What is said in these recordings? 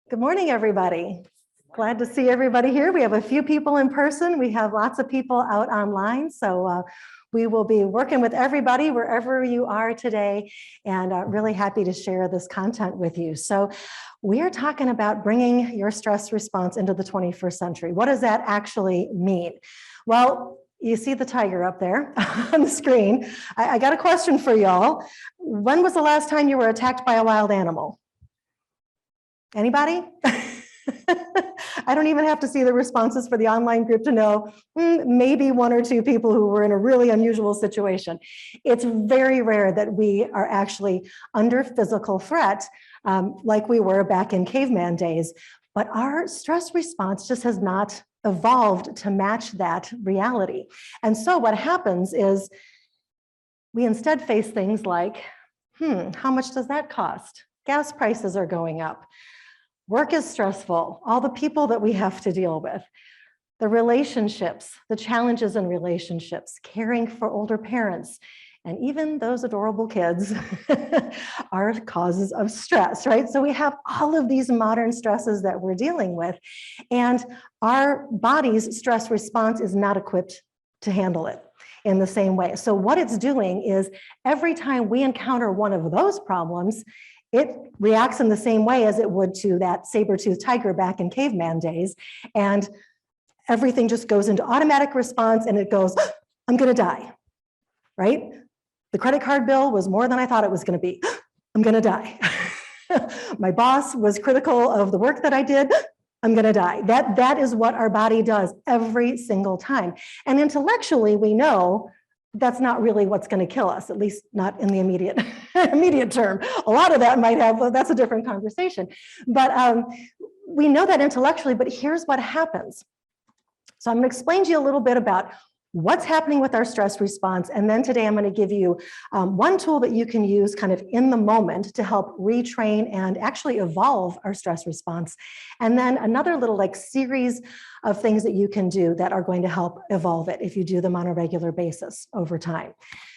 Good morning, everybody. Glad to see everybody here. We have a few people in person. We have lots of people out online. So we will be working with everybody wherever you are today, and really happy to share this content with you. So we are talking about bringing your stress response into the 21st century. What does that actually mean? Well, you see the tiger up there on the screen. I got a question for y'all. When was the last time you were attacked by a wild animal? Anybody? I don't even have to see the responses for the online group to know maybe one or two people who were in a really unusual situation. It's very rare that we are actually under physical threat like we were back in caveman days, but our stress response just has not evolved to match that reality. And so what happens is we instead face things like, how much does that cost? Gas prices are going up. Work is stressful, all the people that we have to deal with, the relationships, the challenges in relationships, caring for older parents, and even those adorable kids are causes of stress, right? So we have all of these modern stresses that we're dealing with, and our body's stress response is not equipped to handle it in the same way. So what it's doing is every time we encounter one of those problems, it reacts in the same way as it would to that saber-toothed tiger back in caveman days. And everything just goes into automatic response and it goes, I'm gonna die, right? The credit card bill was more than I thought it was gonna be. I'm gonna die. My boss was critical of the work that I did. I'm gonna die. That is what our body does every single time. And intellectually, we know that's not really what's going to kill us, at least not in the immediate term. A lot of that might have, well, that's a different conversation. But we know that intellectually, but here's what happens. So I'm going to explain to you a little bit about what's happening with our stress response. And then today I'm going to give you one tool that you can use kind of in the moment to help retrain and actually evolve our stress response. And then another little like series of things that you can do that are going to help evolve it if you do them on a regular basis over time.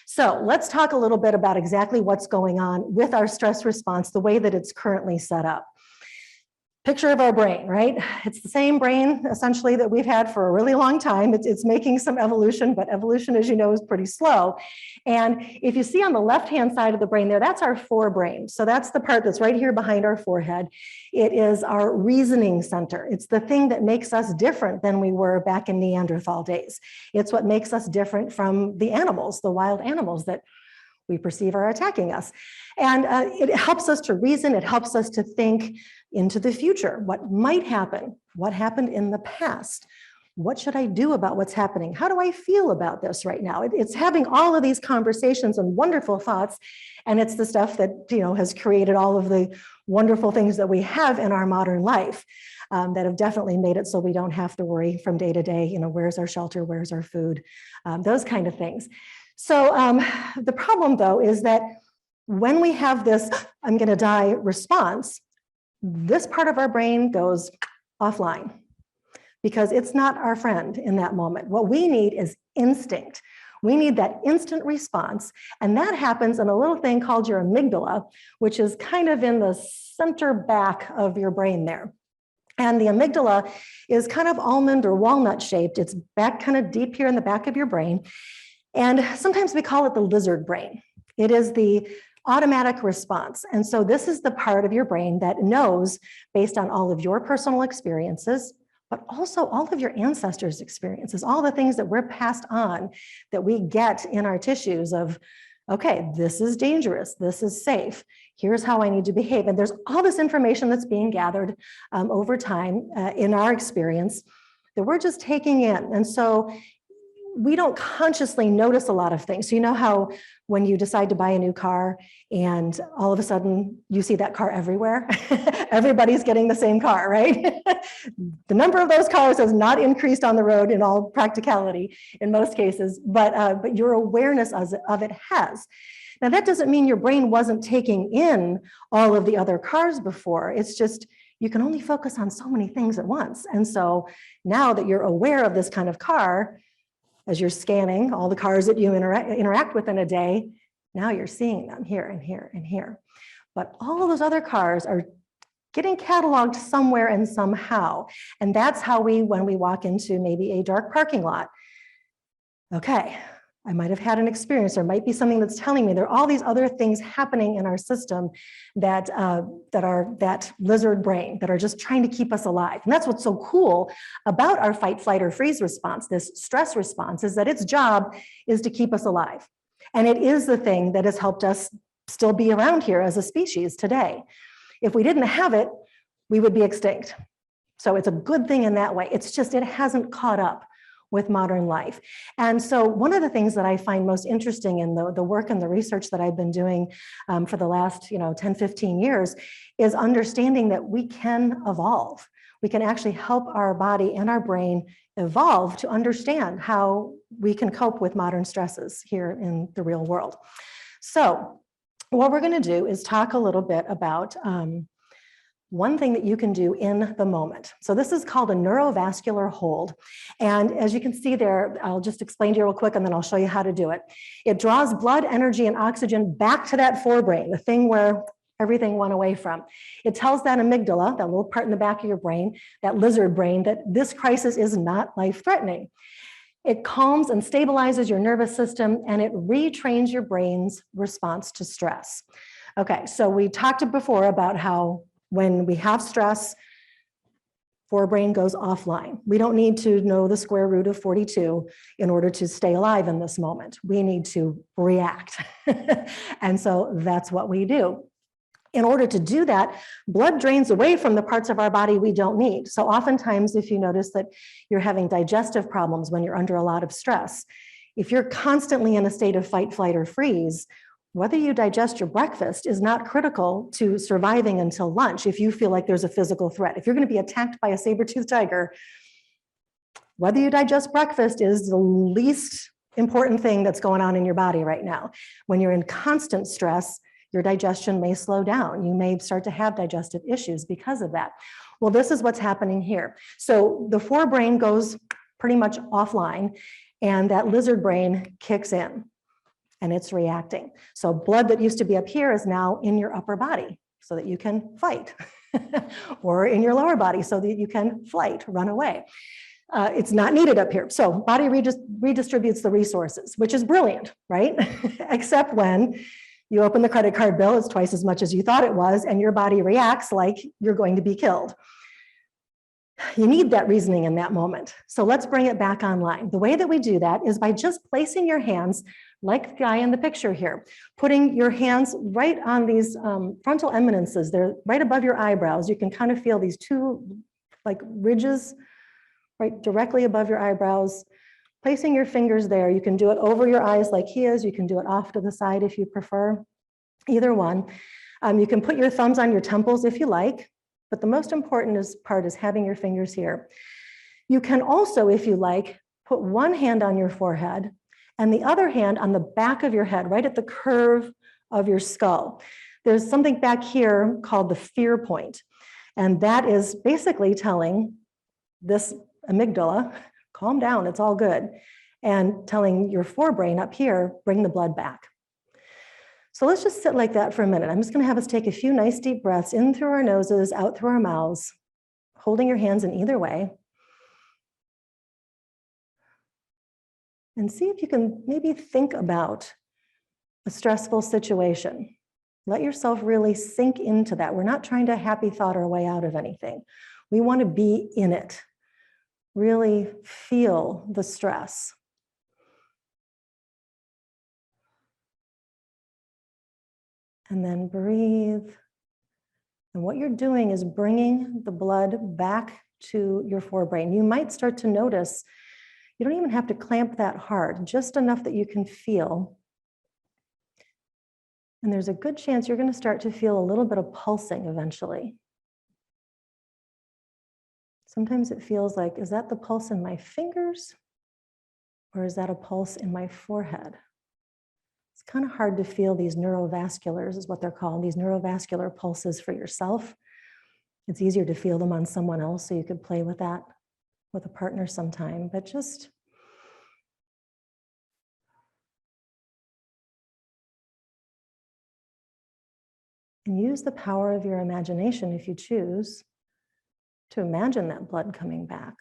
So let's talk a little bit about exactly what's going on with our stress response, the way that it's currently set up. Picture of our brain, right? It's the same brain essentially that we've had for a really long time. It's making some evolution, but evolution, as you know, is pretty slow. And if you see on the left-hand side of the brain there, that's our forebrain. So that's the part that's right here behind our forehead. It is our reasoning center. It's the thing that makes us different than we were back in Neanderthal days. It's what makes us different from the animals, the wild animals that we perceive are attacking us. And it helps us to reason, it helps us to think into the future. What might happen? What happened in the past? What should I do about what's happening? How do I feel about this right now? It's having all of these conversations and wonderful thoughts, and it's the stuff that has created all of the wonderful things that we have in our modern life that have definitely made it so we don't have to worry from day to day, where's our shelter, where's our food, those kind of things. So the problem, though, is that when we have this I'm going to die response, this part of our brain goes offline because it's not our friend in that moment. What we need is instinct. We need that instant response, and that happens in a little thing called your amygdala, which is kind of in the center back of your brain there. And the amygdala is kind of almond or walnut shaped. It's back kind of deep here in the back of your brain. And sometimes we call it the lizard brain. It is the automatic response. And so this is the part of your brain that knows, based on all of your personal experiences, but also all of your ancestors' experiences, all the things that we're passed on that we get in our tissues of, okay, this is dangerous, this is safe, here's how I need to behave. And there's all this information that's being gathered over time in our experience that we're just taking in. And so we don't consciously notice a lot of things. So you know how when you decide to buy a new car and all of a sudden you see that car everywhere? Everybody's getting the same car, right? The number of those cars has not increased on the road in all practicality in most cases, but your awareness of it has. Now that doesn't mean your brain wasn't taking in all of the other cars before. It's just you can only focus on so many things at once. And so now that you're aware of this kind of car, as you're scanning all the cars that you interact with in a day, now you're seeing them here and here and here. But all of those other cars are getting cataloged somewhere and somehow. And that's how when we walk into maybe a dark parking lot, okay, I might have had an experience. There might be something that's telling me there are all these other things happening in our system that are that lizard brain that are just trying to keep us alive. And that's what's so cool about our fight, flight, or freeze response, this stress response, is that its job is to keep us alive. And it is the thing that has helped us still be around here as a species today. If we didn't have it, we would be extinct. So it's a good thing in that way. It's just, it hasn't caught up with modern life. And so one of the things that I find most interesting in the work and the research that I've been doing for the last 10, 15 years is understanding that we can evolve. We can actually help our body and our brain evolve to understand how we can cope with modern stresses here in the real world. So what we're going to do is talk a little bit about one thing that you can do in the moment. So this is called a neurovascular hold. And as you can see there, I'll just explain to you real quick and then I'll show you how to do it. It draws blood, energy, and oxygen back to that forebrain, the thing where everything went away from. It tells that amygdala, that little part in the back of your brain, that lizard brain, that this crisis is not life-threatening. It calms and stabilizes your nervous system, and it retrains your brain's response to stress. Okay, so we talked before about how when we have stress, forebrain goes offline. We don't need to know the square root of 42 in order to stay alive in this moment. We need to react. And so that's what we do. In order to do that, blood drains away from the parts of our body we don't need. So oftentimes, if you notice that you're having digestive problems when you're under a lot of stress, if you're constantly in a state of fight, flight, or freeze, whether you digest your breakfast is not critical to surviving until lunch if you feel like there's a physical threat. If you're going to be attacked by a saber-toothed tiger, whether you digest breakfast is the least important thing that's going on in your body right now. When you're in constant stress, your digestion may slow down. You may start to have digestive issues because of that. Well, this is what's happening here. So the forebrain goes pretty much offline, and that lizard brain kicks in. And it's reacting. So blood that used to be up here is now in your upper body so that you can fight, or in your lower body so that you can flight, run away. It's not needed up here. So body redistributes the resources, which is brilliant, right? Except when you open the credit card bill, it's twice as much as you thought it was, and your body reacts like you're going to be killed. You need that reasoning in that moment. So let's bring it back online. The way that we do that is by just placing your hands like the guy in the picture here, putting your hands right on these frontal eminences. They're right above your eyebrows. You can kind of feel these two like ridges right directly above your eyebrows. Placing your fingers there. You can do it over your eyes like he is. You can do it off to the side if you prefer, either one. You can put your thumbs on your temples if you like, but the most important part is having your fingers here. You can also, if you like, put one hand on your forehead and the other hand on the back of your head, right at the curve of your skull. There's something back here called the fear point. And that is basically telling this amygdala, calm down, it's all good. And telling your forebrain up here, bring the blood back. So let's just sit like that for a minute. I'm just gonna have us take a few nice deep breaths in through our noses, out through our mouths, holding your hands in either way. And see if you can maybe think about a stressful situation. Let yourself really sink into that. We're not trying to happy thought our way out of anything. We want to be in it. Really feel the stress. And then breathe. And what you're doing is bringing the blood back to your forebrain. You might start to notice you don't even have to clamp that hard, just enough that you can feel. And there's a good chance you're going to start to feel a little bit of pulsing eventually. Sometimes it feels like, is that the pulse in my fingers? Or is that a pulse in my forehead? It's kind of hard to feel these neurovasculars, is what they're called, these neurovascular pulses for yourself. It's easier to feel them on someone else, so you could play with that with a partner sometime, but just And use the power of your imagination if you choose to imagine that blood coming back.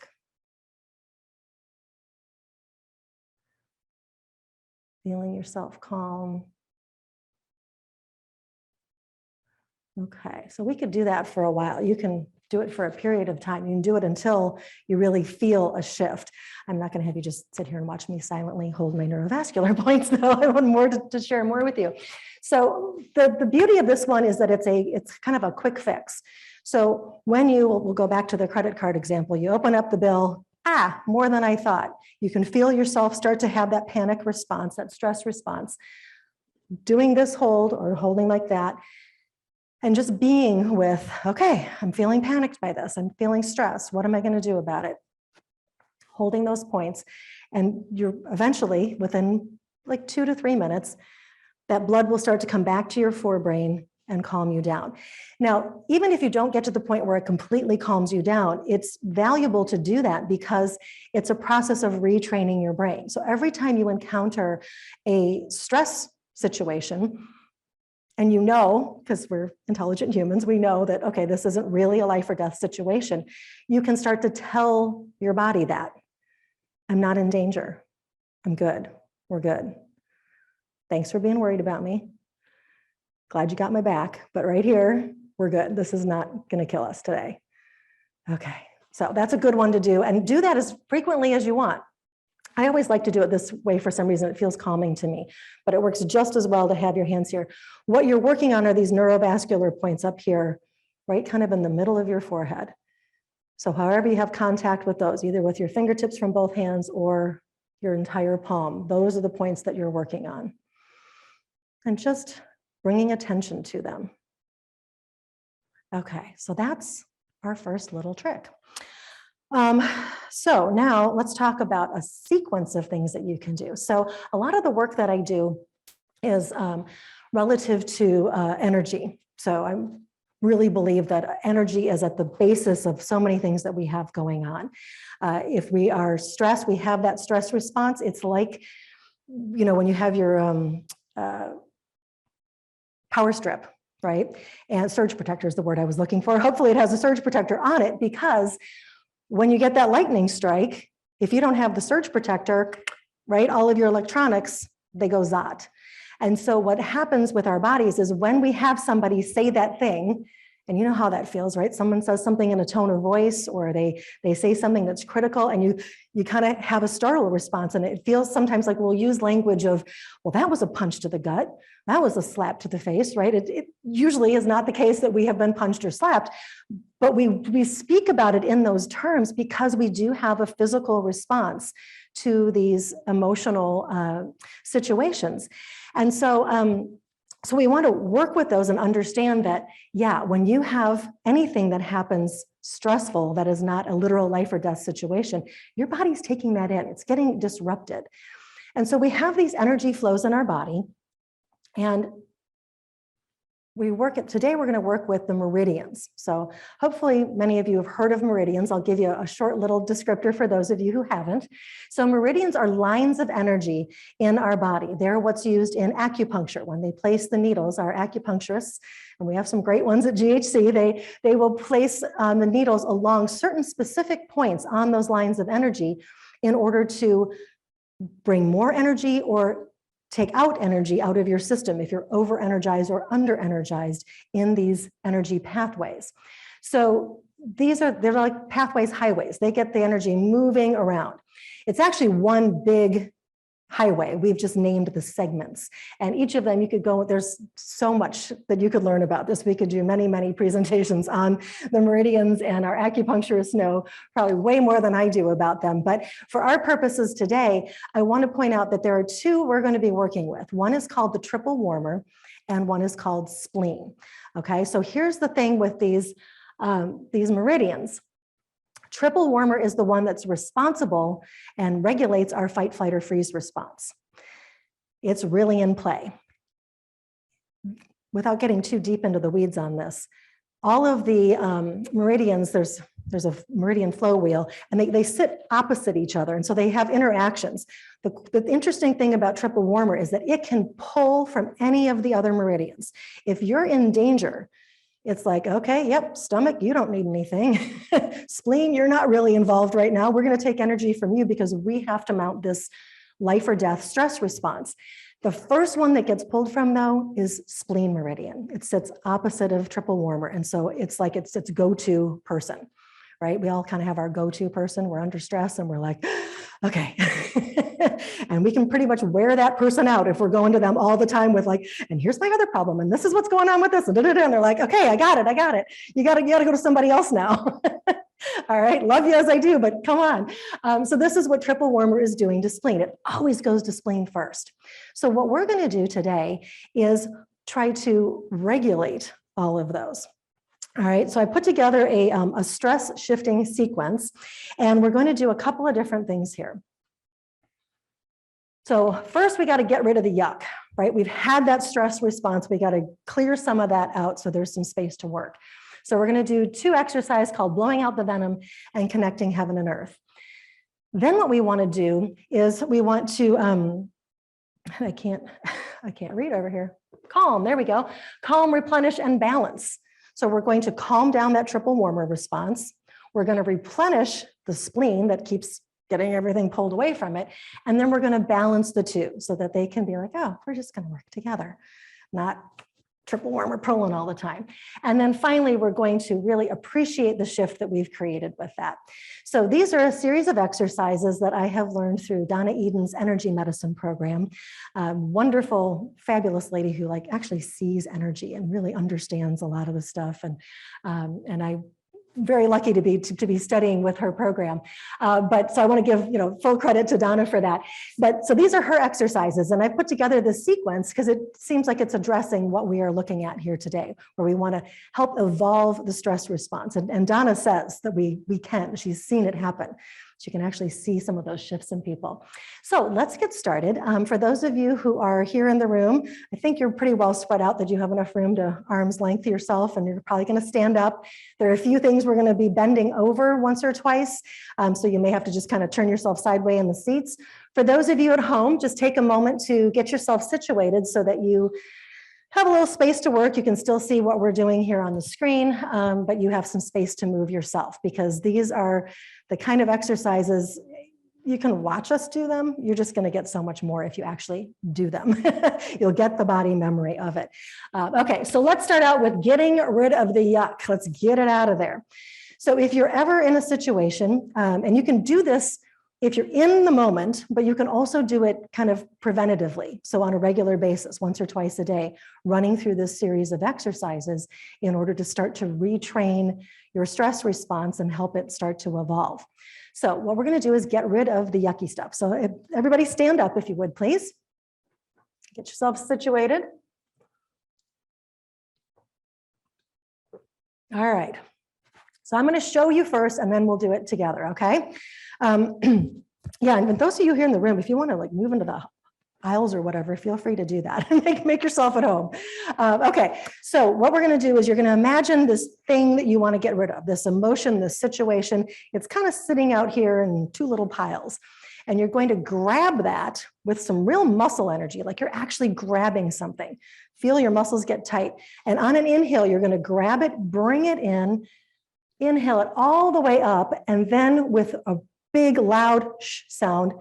Feeling yourself calm. Okay, so we could do that for a while. You can do it for a period of time. You can do it until you really feel a shift. I'm not going to have you just sit here and watch me silently hold my neurovascular points, though. I want more to share more with you. So the beauty of this one is that it's kind of a quick fix. So when we'll go back to the credit card example, you open up the bill, more than I thought. You can feel yourself start to have that panic response, that stress response. Doing this hold or holding like that, and just being with, okay, I'm feeling panicked by this. I'm feeling stressed. What am I going to do about it? Holding those points. And you're eventually, within like 2 to 3 minutes, that blood will start to come back to your forebrain and calm you down. Now, even if you don't get to the point where it completely calms you down, it's valuable to do that because it's a process of retraining your brain. So every time you encounter a stress situation, and you know, because we're intelligent humans, we know that, okay, this isn't really a life or death situation. You can start to tell your body that I'm not in danger. I'm good. We're good. Thanks for being worried about me. Glad you got my back, but right here, we're good. This is not going to kill us today. Okay, so that's a good one to do, and do that as frequently as you want. I always like to do it this way for some reason. It feels calming to me, but it works just as well to have your hands here. What you're working on are these neurovascular points up here, right kind of in the middle of your forehead. So however you have contact with those, either with your fingertips from both hands or your entire palm, those are the points that you're working on. And just bringing attention to them. Okay, so that's our first little trick. So now let's talk about a sequence of things that you can do. So a lot of the work that I do is relative to energy. So I really believe that energy is at the basis of so many things that we have going on. If we are stressed, we have that stress response. It's like, you know, when you have your power strip, right? And surge protector is the word I was looking for. Hopefully it has a surge protector on it, because when you get that lightning strike, if you don't have the surge protector, right, all of your electronics, they go zot. And so what happens with our bodies is when we have somebody say that thing, and you know how that feels, right? Someone says something in a tone of voice, or they say something that's critical, and you kind of have a startle response. And it feels sometimes like we'll use language of, well, that was a punch to the gut. That was a slap to the face, right? It usually is not the case that we have been punched or slapped, but we speak about it in those terms because we do have a physical response to these emotional situations. And so we want to work with those and understand that, yeah, when you have anything that happens stressful, that is not a literal life or death situation, your body's taking that in, it's getting disrupted. And so we have these energy flows in our body, and today we're going to work with the meridians. So hopefully many of you have heard of meridians. I'll give you a short little descriptor for those of you who haven't. So meridians are lines of energy in our body. They're what's used in acupuncture. When they place the needles, our acupuncturists, and we have some great ones at GHC, they will place the needles along certain specific points on those lines of energy in order to bring more energy or take out energy out of your system if you're over-energized or under-energized in these energy pathways. So they're like pathways, highways. They get the energy moving around. It's actually one big highway. We've just named the segments. And each of them you could go, there's so much that you could learn about this. We could do many, many presentations on the meridians, and our acupuncturists know probably way more than I do about them. But for our purposes today, I want to point out that there are two we're going to be working with. One is called the triple warmer, and one is called spleen. Okay, so here's the thing with these meridians. Triple warmer is the one that's responsible and regulates our fight, flight, or freeze response. It's really in play. Without getting too deep into the weeds on this, all of the meridians, there's a meridian flow wheel, and they sit opposite each other, and so they have interactions. The interesting thing about triple warmer is that it can pull from any of the other meridians. If you're in danger, it's like, okay, yep, stomach, you don't need anything. Spleen, you're not really involved right now. We're going to take energy from you because we have to mount this life or death stress response. The first one that gets pulled from, though, is spleen meridian. It sits opposite of triple warmer, and so it's like it's go-to person, right? We all kind of have our go-to person. We're under stress, and we're like, okay. And we can pretty much wear that person out if we're going to them all the time with like, and here's my other problem, and this is what's going on with this, and they're like, okay, I got it. You gotta go to somebody else now. All right, love you as I do, but come on. So this is what triple warmer is doing to spleen. It always goes to spleen first. So what we're going to do today is try to regulate all of those. All right, so I put together a stress shifting sequence, and we're going to do a couple of different things here. So first, we got to get rid of the yuck, right? We've had that stress response. We got to clear some of that out so there's some space to work. So we're going to do 2 exercises called blowing out the venom and connecting heaven and earth. Then what we want to do is we want to, I can't read over here. Calm, there we go. Calm, replenish, and balance. So we're going to calm down that triple warmer response. We're going to replenish the spleen that keeps getting everything pulled away from it. And then we're going to balance the two so that they can be like, oh, we're just going to work together, not triple warmer pulling all the time. And then finally, we're going to really appreciate the shift that we've created with that. So these are a series of exercises that I have learned through Donna Eden's energy medicine program. Wonderful, fabulous lady who like actually sees energy and really understands a lot of the stuff. And I'm very lucky to be studying with her program. But so I want to give full credit to Donna for that. But so these are her exercises, and I put together this sequence because it seems like it's addressing what we are looking at here today, where we want to help evolve the stress response. And Donna says that we can. She's seen it happen. She can actually see some of those shifts in people. So let's get started. For those of you who are here in the room, I think you're pretty well spread out that you have enough room to arm's length yourself, and you're probably going to stand up. There are a few things we're going to be bending over once or twice, so you may have to just kind of turn yourself sideways in the seats. For those of you at home, just take a moment to get yourself situated so that you have a little space to work. You can still see what we're doing here on the screen, but you have some space to move yourself, because these are the kind of exercises you can watch us do them. You're just going to get so much more if you actually do them. You'll get the body memory of it. Okay, so let's start out with getting rid of the yuck. Let's get it out of there. So if you're ever in a situation, and you can do this if you're in the moment, but you can also do it kind of preventatively. So on a regular basis, once or twice a day, running through this series of exercises in order to start to retrain your stress response and help it start to evolve. So what we're going to do is get rid of the yucky stuff. So everybody stand up if you would, please. Get yourself situated. All right. So I'm going to show you first, and then we'll do it together, okay? Yeah, and those of you here in the room, if you want to like move into the aisles or whatever, feel free to do that. Make yourself at home. Okay, so what we're going to do is you're going to imagine this thing that you want to get rid of, this emotion, this situation. It's kind of sitting out here in 2 little piles. And you're going to grab that with some real muscle energy, like you're actually grabbing something. Feel your muscles get tight. And on an inhale, you're going to grab it, bring it in, inhale it all the way up, and then with a big loud sh sound,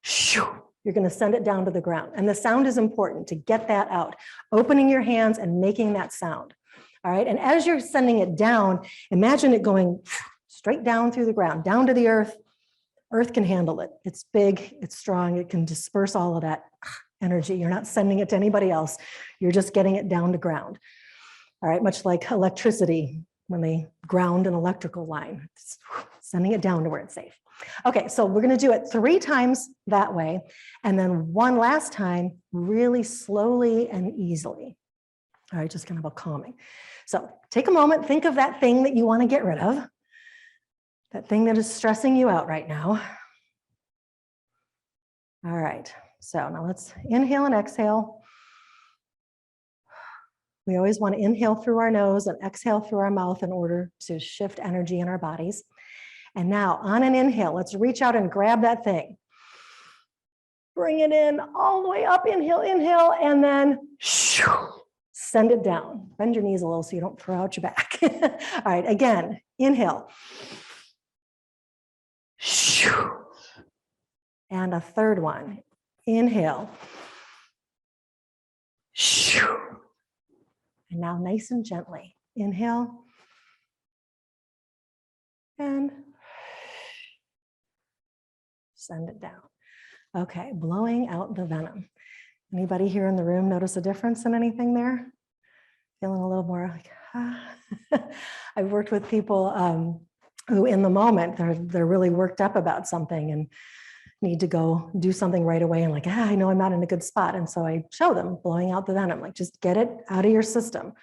shoo, you're going to send it down to the ground. And the sound is important to get that out, opening your hands and making that sound. All right. And as you're sending it down, imagine it going straight down through the ground, down to the earth. Earth can handle it. It's big, it's strong, it can disperse all of that energy. You're not sending it to anybody else. You're just getting it down to ground. All right. Much like electricity, when they ground an electrical line, it's sending it down to where it's safe. Okay, so we're going to do it 3 times that way, and then 1 last time, really slowly and easily. All right, just kind of a calming. So take a moment, think of that thing that you want to get rid of, that thing that is stressing you out right now. All right, so now let's inhale and exhale. We always want to inhale through our nose and exhale through our mouth in order to shift energy in our bodies. And now on an inhale, let's reach out and grab that thing. Bring it in all the way up, inhale, inhale, and then send it down. Bend your knees a little so you don't throw out your back. All right, again, inhale. And a third one, inhale. And now nice and gently, inhale. And send it down. Okay, blowing out the venom. Anybody here in the room notice a difference in anything there? Feeling a little more like, ah. I've worked with people who in the moment, they're really worked up about something and need to go do something right away and like, I know I'm not in a good spot. And so I show them blowing out the venom, like just get it out of your system.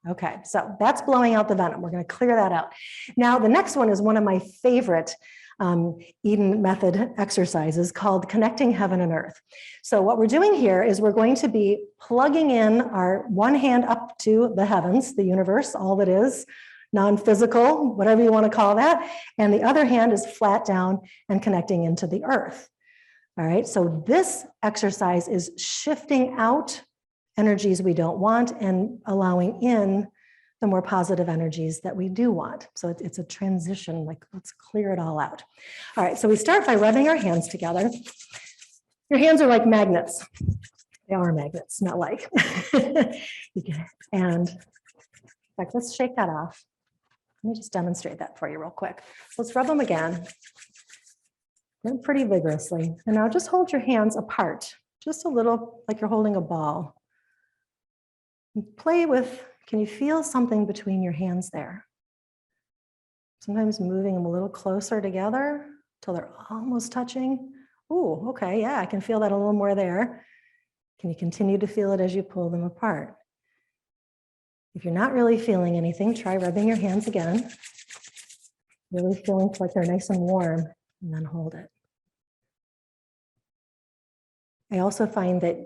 Okay, so that's blowing out the venom. We're going to clear that out. Now, the next one is one of my favorite Eden method exercises called Connecting Heaven and Earth. So what we're doing here is we're going to be plugging in our one hand up to the heavens, the universe, all that is, non-physical, whatever you want to call that, and the other hand is flat down and connecting into the earth. All right, so this exercise is shifting out energies we don't want and allowing in the more positive energies that we do want. So it's a transition, like let's clear it all out. All right, so we start by rubbing our hands together. Your hands are like magnets. They are magnets, not like. And in fact, let's shake that off. Let me just demonstrate that for you real quick. Let's rub them again. Pretty vigorously. And now just hold your hands apart, just a little like you're holding a ball. Play with, can you feel something between your hands there? Sometimes moving them a little closer together till they're almost touching. Ooh, okay, yeah, I can feel that a little more there. Can you continue to feel it as you pull them apart? If you're not really feeling anything, try rubbing your hands again. Really feeling like they're nice and warm, and then hold it. I also find that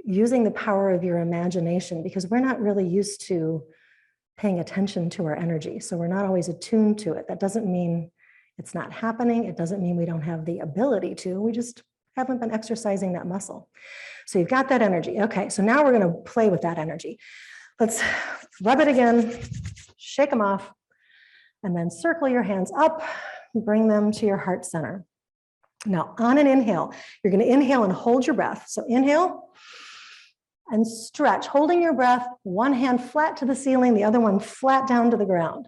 using the power of your imagination, because we're not really used to paying attention to our energy, so we're not always attuned to it. That doesn't mean it's not happening. It doesn't mean we don't have the ability to. We just haven't been exercising that muscle. So you've got that energy. Okay, so now we're going to play with that energy. Let's rub it again, shake them off, and then circle your hands up, bring them to your heart center. Now, on an inhale, you're going to inhale and hold your breath. So inhale and stretch, holding your breath, one hand flat to the ceiling, the other one flat down to the ground.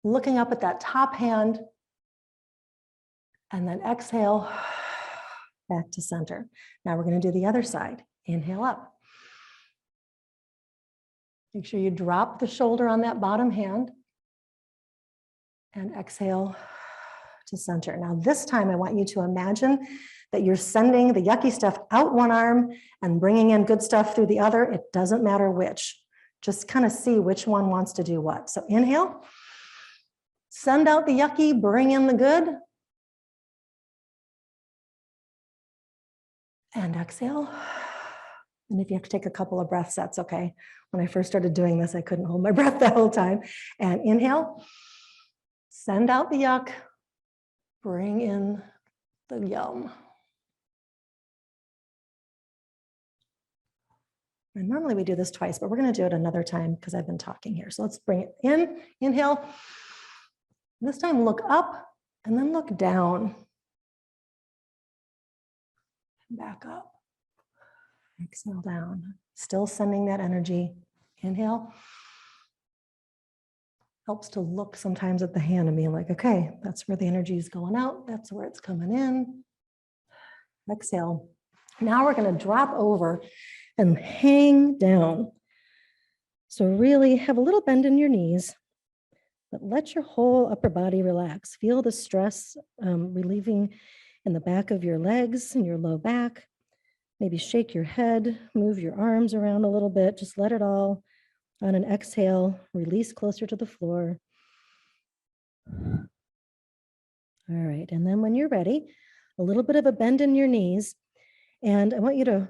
Looking up at that top hand, and then exhale back to center. Now we're going to do the other side. Inhale up. Make sure you drop the shoulder on that bottom hand and exhale to center. Now this time I want you to imagine that you're sending the yucky stuff out one arm and bringing in good stuff through the other. It doesn't matter which. Just kind of see which one wants to do what. So inhale, send out the yucky, bring in the good. And exhale. And if you have to take a couple of breaths, that's okay. When I first started doing this, I couldn't hold my breath the whole time. And inhale, send out the yuck, bring in the yum. And normally we do this twice, but we're going to do it another time because I've been talking here. So let's bring it in, inhale. This time look up and then look down. Back up. Exhale down. Still sending that energy. Inhale. Helps to look sometimes at the hand and be like, okay, that's where the energy is going out. That's where it's coming in. Exhale. Now we're going to drop over and hang down. So really have a little bend in your knees, but let your whole upper body relax. Feel the stress relieving in the back of your legs and your low back. Maybe shake your head, move your arms around a little bit. Just let it all, on an exhale, release closer to the floor. All right, and then when you're ready, a little bit of a bend in your knees. And I want you to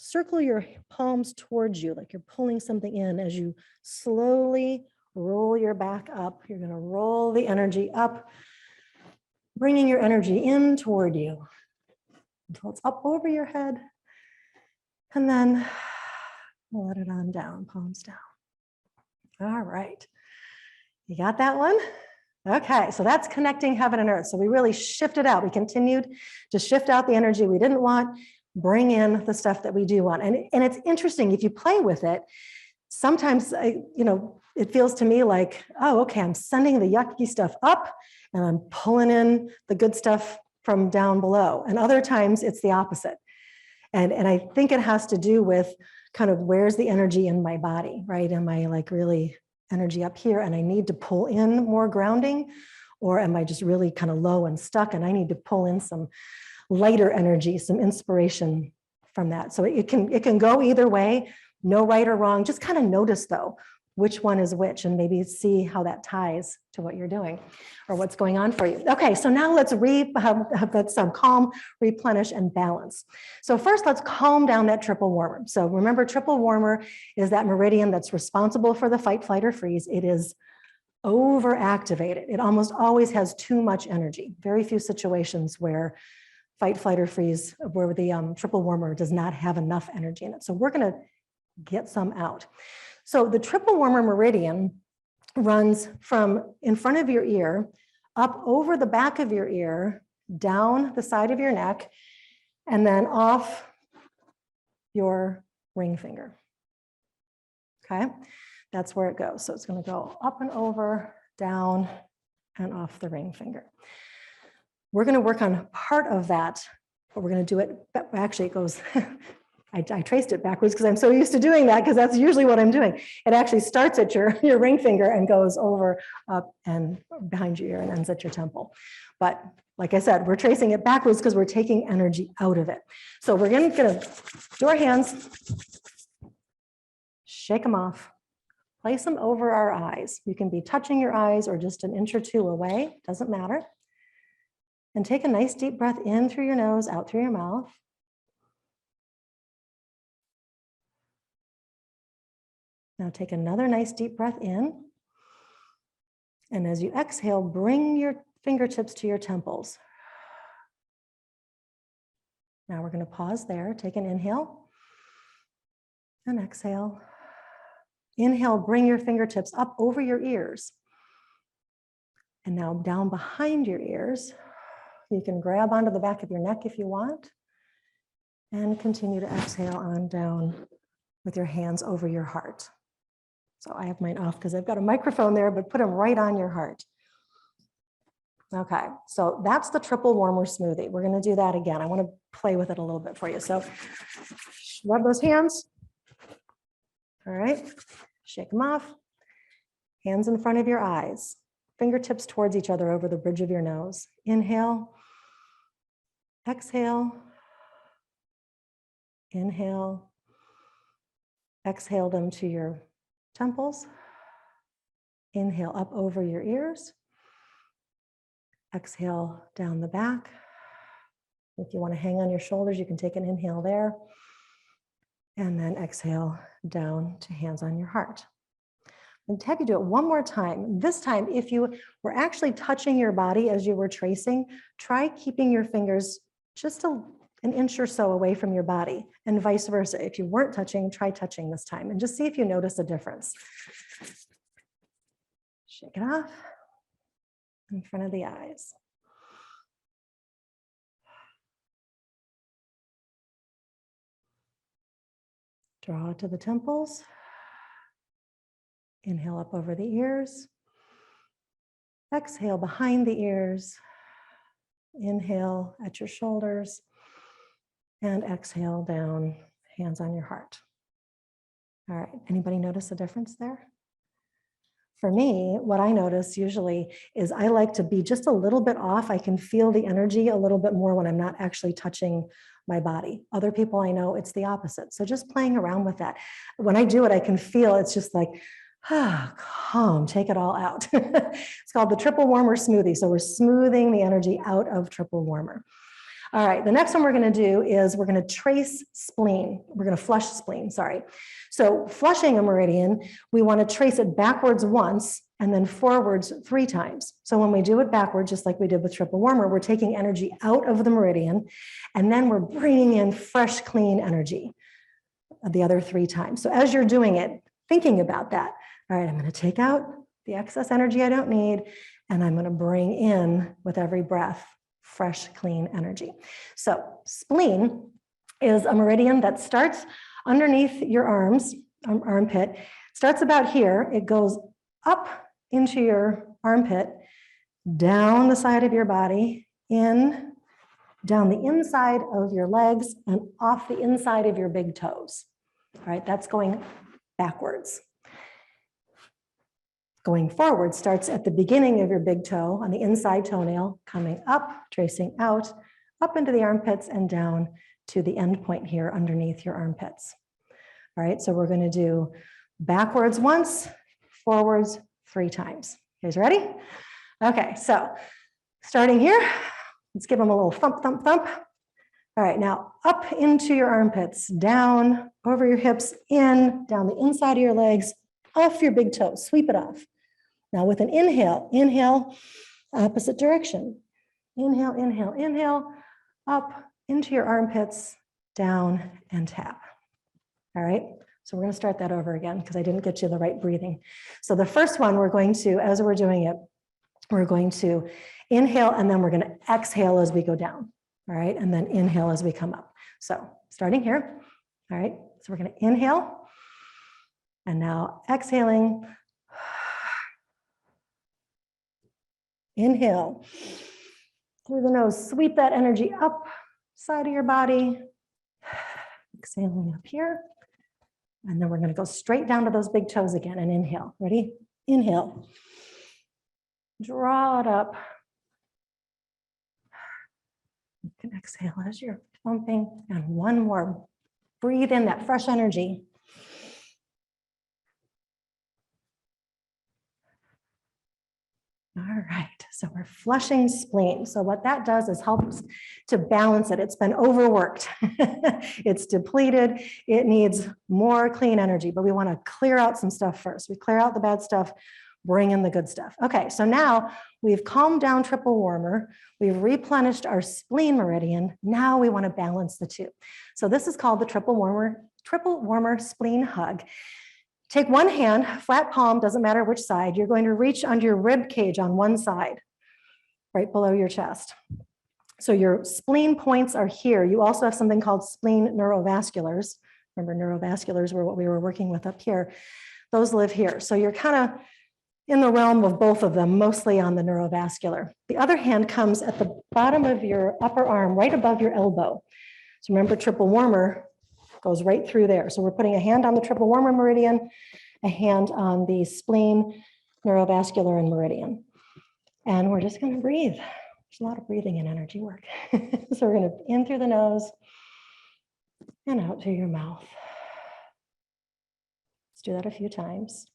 circle your palms towards you, like you're pulling something in as you slowly roll your back up. You're going to roll the energy up, bringing your energy in toward you until it's up over your head. And then let it on down, palms down. All right. You got that one? Okay, so that's connecting heaven and earth. So we really shifted out. We continued to shift out the energy we didn't want, bring in the stuff that we do want. And it's interesting, if you play with it, sometimes, it feels to me like, oh, okay, I'm sending the yucky stuff up and I'm pulling in the good stuff from down below. And other times it's the opposite. And I think it has to do with kind of where's the energy in my body, right? Am I like really energy up here and I need to pull in more grounding, or am I just really kind of low and stuck and I need to pull in some lighter energy, some inspiration from that? So it can go either way, no right or wrong. Just kind of notice though, which one is which, and maybe see how that ties to what you're doing or what's going on for you. Okay, so now let's calm, replenish, and balance. So first, let's calm down that triple warmer. So remember, triple warmer is that meridian that's responsible for the fight, flight, or freeze. It is overactivated. It almost always has too much energy. Very few situations where fight, flight, or freeze, where the triple warmer does not have enough energy in it. So we're going to get some out. So the triple warmer meridian runs from in front of your ear, up over the back of your ear, down the side of your neck, and then off your ring finger. Okay, that's where it goes. So it's going to go up and over, down, and off the ring finger. We're going to work on part of that, but we're going to do it, actually it goes, I traced it backwards because I'm so used to doing that, because that's usually what I'm doing. It actually starts at your ring finger and goes over, up, and behind your ear and ends at your temple. But like I said, we're tracing it backwards because we're taking energy out of it. So we're going to do our hands, shake them off, place them over our eyes. You can be touching your eyes or just an inch or two away, doesn't matter. And take a nice deep breath in through your nose, out through your mouth. Now take another nice deep breath in. And as you exhale, bring your fingertips to your temples. Now we're going to pause there. Take an inhale and exhale. Inhale, bring your fingertips up over your ears. And now down behind your ears. You can grab onto the back of your neck if you want. And continue to exhale on down with your hands over your heart. So I have mine off because I've got a microphone there, but put them right on your heart. Okay, so that's the triple warmer smoothie. We're going to do that again. I want to play with it a little bit for you. So rub those hands. All right, shake them off. Hands in front of your eyes. Fingertips towards each other over the bridge of your nose. Inhale. Exhale. Inhale. Exhale them to your temples. Inhale up over your ears. Exhale down the back. If you want to hang on your shoulders, you can take an inhale there. And then exhale down to hands on your heart. I'm going to have you do it one more time. This time, if you were actually touching your body as you were tracing, try keeping your fingers just an inch or so away from your body, and vice versa. If you weren't touching, try touching this time and just see if you notice a difference. Shake it off in front of the eyes. Draw to the temples. Inhale up over the ears. Exhale behind the ears. Inhale at your shoulders. And exhale down, hands on your heart. All right, anybody notice a difference there? For me, what I notice usually is I like to be just a little bit off. I can feel the energy a little bit more when I'm not actually touching my body. Other people I know, it's the opposite. So just playing around with that. When I do it, I can feel it's just like, calm, take it all out. It's called the triple warmer smoothie. So we're smoothing the energy out of triple warmer. All right, the next one we're going to do is we're going to trace spleen. We're going to flush spleen, sorry. So flushing a meridian, we want to trace it backwards once and then forwards 3 times. So when we do it backwards, just like we did with triple warmer, we're taking energy out of the meridian, and then we're bringing in fresh, clean energy the other 3 times. So as you're doing it, thinking about that, all right, I'm going to take out the excess energy I don't need, and I'm going to bring in, with every breath, fresh, clean energy. So spleen is a meridian that starts underneath your armpit, starts about here. It goes up into your armpit, down the side of your body, in, down the inside of your legs, and off the inside of your big toes. All right, that's going backwards. Going forward starts at the beginning of your big toe on the inside toenail, coming up, tracing out, up into the armpits and down to the end point here underneath your armpits. All right, so we're going to do backwards once, forwards 3 times. You guys ready? Okay, so starting here, let's give them a little thump, thump, thump. All right, now up into your armpits, down over your hips, in, down the inside of your legs, off your big toe, sweep it off. Now with an inhale, inhale, opposite direction. Inhale, inhale, inhale, up into your armpits, down and tap. All right, so we're going to start that over again because I didn't get you the right breathing. So the first one we're going to, as we're doing it, we're going to inhale and then we're going to exhale as we go down. All right, and then inhale as we come up. So starting here, all right, so we're going to inhale and now exhaling. Inhale through the nose, sweep that energy up side of your body. Exhaling up here. And then we're going to go straight down to those big toes again and inhale. Ready? Inhale. Draw it up. You can exhale as you're pumping. And one more. Breathe in that fresh energy. All right, so we're flushing spleen. So what that does is helps to balance it. It's been overworked. It's depleted. It needs more clean energy, but we want to clear out some stuff first. We clear out the bad stuff, bring in the good stuff. Okay, so now we've calmed down triple warmer. We've replenished our spleen meridian. Now we want to balance the two. So this is called the triple warmer spleen hug. Take one hand, flat palm, doesn't matter which side. You're going to reach under your rib cage on one side, right below your chest. So your spleen points are here. You also have something called spleen neurovasculars. Remember, neurovasculars were what we were working with up here. Those live here. So you're kind of in the realm of both of them, mostly on the neurovascular. The other hand comes at the bottom of your upper arm, right above your elbow. So remember, triple warmer goes right through there. So we're putting a hand on the triple warmer meridian, a hand on the spleen, neurovascular, and meridian. And we're just going to breathe. There's a lot of breathing and energy work. So we're going to in through the nose and out through your mouth. Let's do that a few times.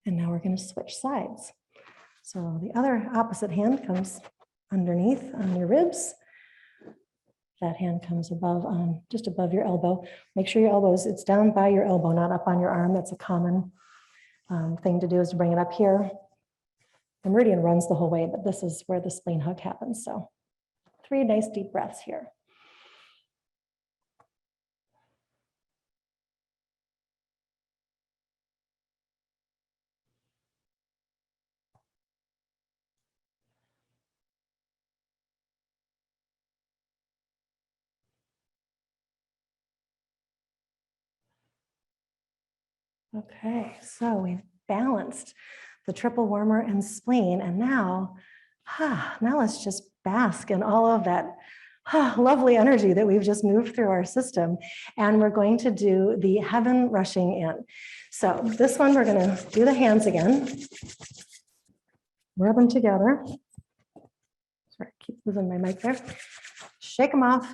And now we're going to switch sides. So the other opposite hand comes underneath on your ribs. That hand comes above, just above your elbow. Make sure your elbows, it's down by your elbow, not up on your arm. That's a common thing to do, is to bring it up here. The meridian runs the whole way, but this is where the spleen hug happens. So 3 nice deep breaths here. Okay, so we've balanced the triple warmer and spleen, and now let's just bask in all of that lovely energy that we've just moved through our system. And we're going to do the heaven rushing in. So this one, we're going to do the hands again. Rub them together. Sorry, keep losing my mic there. Shake them off.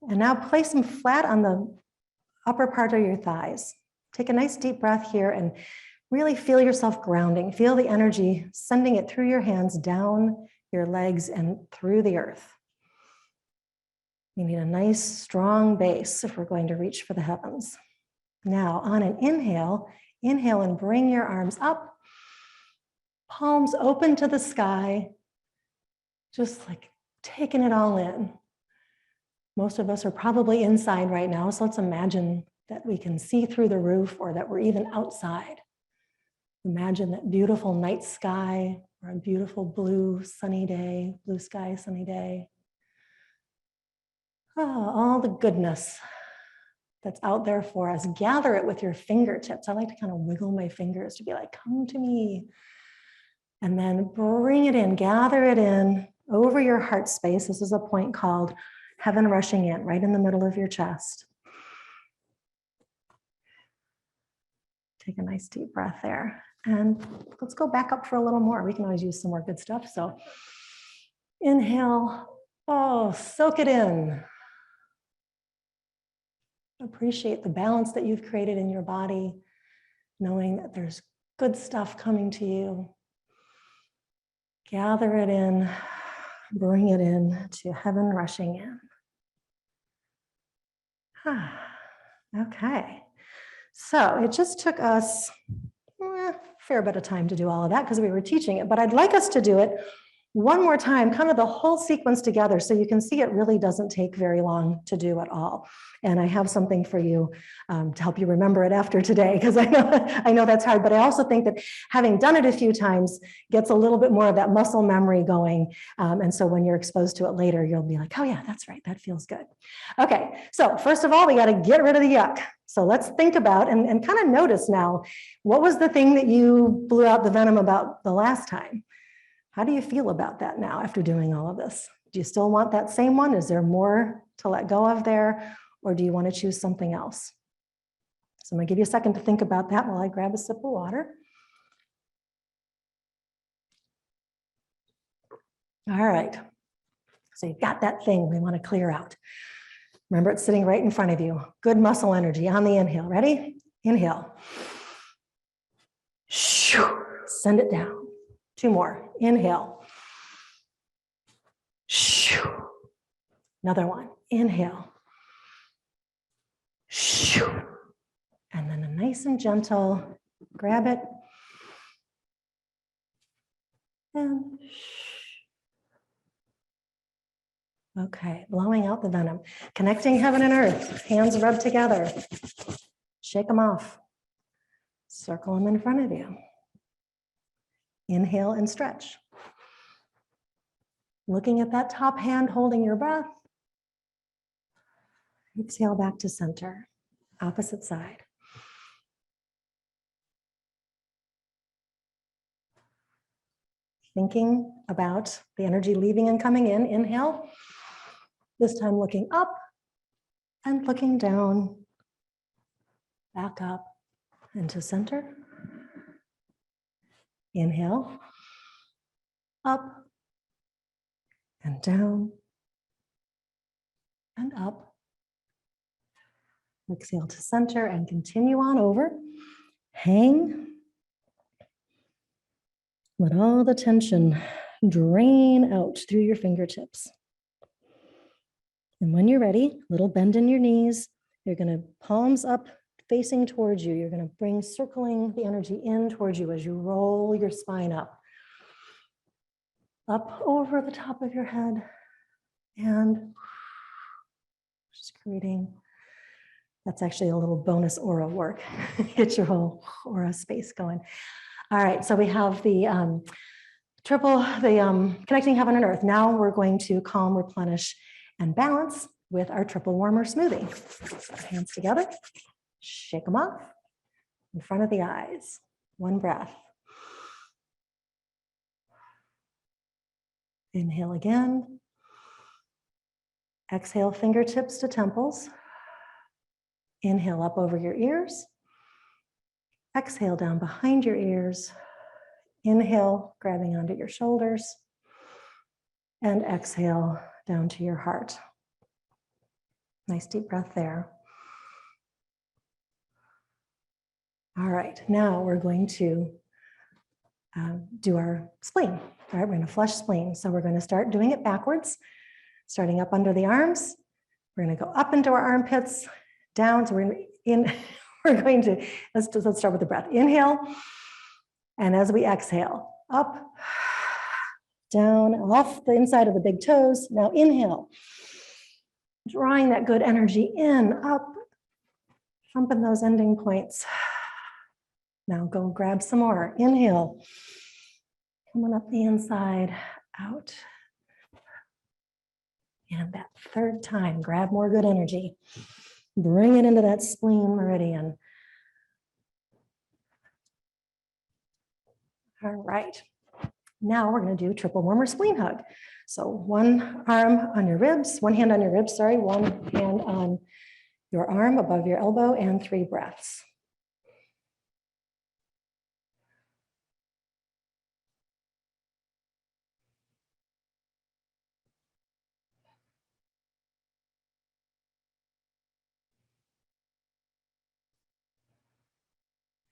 And now place them flat on the upper part of your thighs. Take a nice deep breath here and really feel yourself grounding. Feel the energy, sending it through your hands, down your legs and through the earth. You need a nice, strong base if we're going to reach for the heavens. Now, on an inhale, inhale and bring your arms up, palms open to the sky, just like taking it all in. Most of us are probably inside right now, so let's imagine that we can see through the roof or that we're even outside. Imagine that beautiful night sky or a beautiful blue sunny day, blue sky sunny day. Oh, all the goodness that's out there for us. Gather it with your fingertips. I like to kind of wiggle my fingers to be like, come to me. And then bring it in, gather it in over your heart space. This is a point called heaven rushing in, right in the middle of your chest. Take a nice deep breath there. And let's go back up for a little more. We can always use some more good stuff. So inhale. Oh, soak it in. Appreciate the balance that you've created in your body, knowing that there's good stuff coming to you. Gather it in, bring it in to heaven rushing in. Okay, so it just took us a fair bit of time to do all of that because we were teaching it, but I'd like us to do it one more time, kind of the whole sequence together, so you can see it really doesn't take very long to do at all. And I have something for you to help you remember it after today, because I know that's hard, but I also think that having done it a few times gets a little bit more of that muscle memory going. And so when you're exposed to it later, you'll be like, oh yeah, that's right, that feels good. Okay, so first of all, we got to get rid of the yuck. So let's think about and kind of notice now, what was the thing that you blew out the venom about the last time? How do you feel about that now after doing all of this? Do you still want that same one? Is there more to let go of there? Or do you want to choose something else? So I'm going to give you a second to think about that while I grab a sip of water. All right. So you've got that thing we want to clear out. Remember, it's sitting right in front of you. Good muscle energy on the inhale. Ready? Inhale. Send it down. Two more. Inhale. Another one. Inhale. And then a nice and gentle, grab it. And okay, blowing out the venom. Connecting heaven and earth. Hands rubbed together. Shake them off. Circle them in front of you. Inhale and stretch. Looking at that top hand, holding your breath. Exhale back to center. Opposite side. Thinking about the energy leaving and coming in. Inhale. This time looking up and looking down. Back up into center. Inhale. Up and down and up. Exhale to center and continue on over. Hang. Let all the tension drain out through your fingertips. And when you're ready, little bend in your knees. You're going to palms up, facing towards you. You're going to bring circling the energy in towards you as you roll your spine up. Up over the top of your head and just creating, that's actually a little bonus aura work. Get your whole aura space going. All right, so we have the connecting heaven and earth. Now we're going to calm, replenish, and balance with our triple warmer smoothie. Hands together, shake them off in front of the eyes. One breath. Inhale again. Exhale, fingertips to temples. Inhale up over your ears. Exhale down behind your ears. Inhale, grabbing onto your shoulders. And exhale down to your heart. Nice deep breath there. All right, now we're going to do our spleen. All right, we're going to flush spleen. So we're going to start doing it backwards, starting up under the arms. We're going to go up into our armpits, down. So we're going to, let's start with the breath. Inhale, and as we exhale, up, down, off the inside of the big toes. Now inhale, drawing that good energy in, up, pumping those ending points. Now go grab some more. Inhale, coming up the inside, out. And that third time, grab more good energy. Bring it into that spleen meridian. All right. Now we're going to do triple warmer spleen hug. So one arm on your ribs, one hand on your ribs, sorry, one hand on your arm above your elbow, and 3 breaths.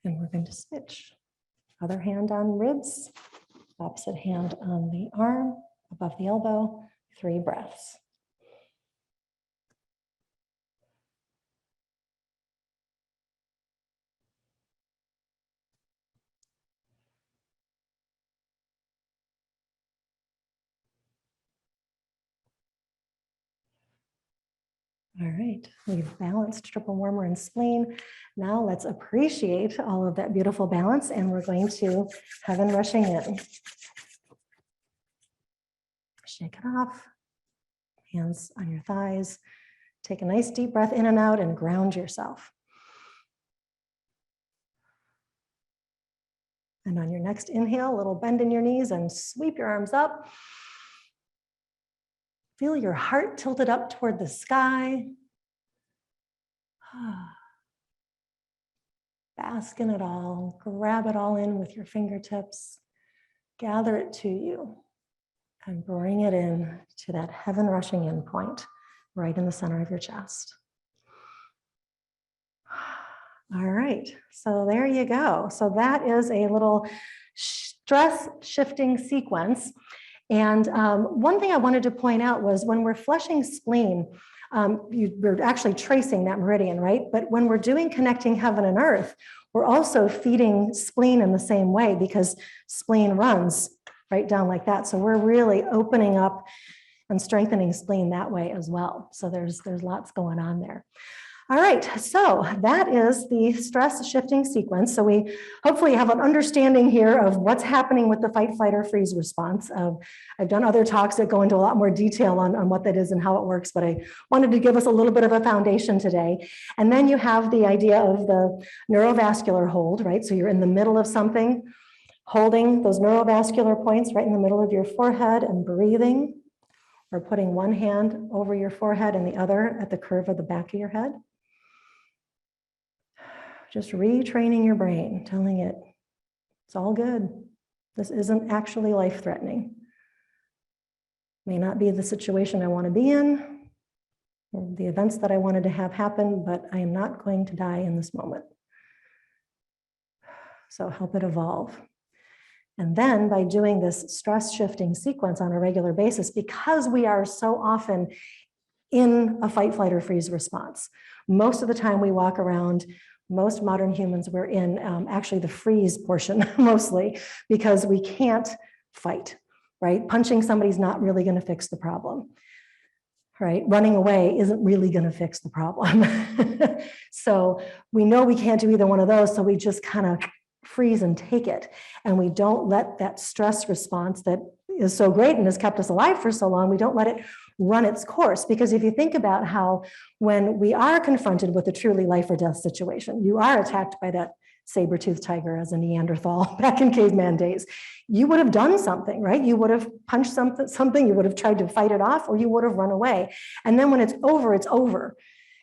And we're going to switch. Other hand on ribs, opposite hand on the arm, above the elbow, 3 breaths. All right, we've balanced triple warmer and spleen. Now let's appreciate all of that beautiful balance, and we're going to heaven rushing in. Shake it off, hands on your thighs. Take a nice deep breath in and out and ground yourself. And on your next inhale, a little bend in your knees and sweep your arms up. Feel your heart tilted up toward the sky. Bask in it all. Grab it all in with your fingertips. Gather it to you and bring it in to that heaven rushing in point right in the center of your chest. All right, so there you go. So that is a little stress shifting sequence. And one thing I wanted to point out was when we're flushing spleen, we're actually tracing that meridian, right? But when we're doing connecting heaven and earth, we're also feeding spleen in the same way because spleen runs right down like that. So we're really opening up and strengthening spleen that way as well. So there's lots going on there. All right, so that is the stress shifting sequence. So we hopefully have an understanding here of what's happening with the fight, flight, or freeze response. I've done other talks that go into a lot more detail on what that is and how it works, but I wanted to give us a little bit of a foundation today. And then you have the idea of the neurovascular hold, right? So you're in the middle of something, holding those neurovascular points right in the middle of your forehead and breathing, or putting one hand over your forehead and the other at the curve of the back of your head. Just retraining your brain, telling it, it's all good. This isn't actually life-threatening. May not be the situation I want to be in, or the events that I wanted to have happen, but I am not going to die in this moment. So help it evolve. And then by doing this stress shifting sequence on a regular basis, because we are so often in a fight, flight, or freeze response, most of the time we walk around, most modern humans, we're in actually the freeze portion mostly because we can't fight, right? Punching somebody's not really going to fix the problem, right? Running away isn't really going to fix the problem. So we know we can't do either one of those, so we just kind of freeze and take it. And we don't let that stress response that is so great and has kept us alive for so long, we don't let it run its course. Because if you think about how when we are confronted with a truly life or death situation, you are attacked by that saber-toothed tiger as a Neanderthal back in caveman days, you would have done something, right? You would have punched something, you would have tried to fight it off, or you would have run away. And then when it's over, it's over.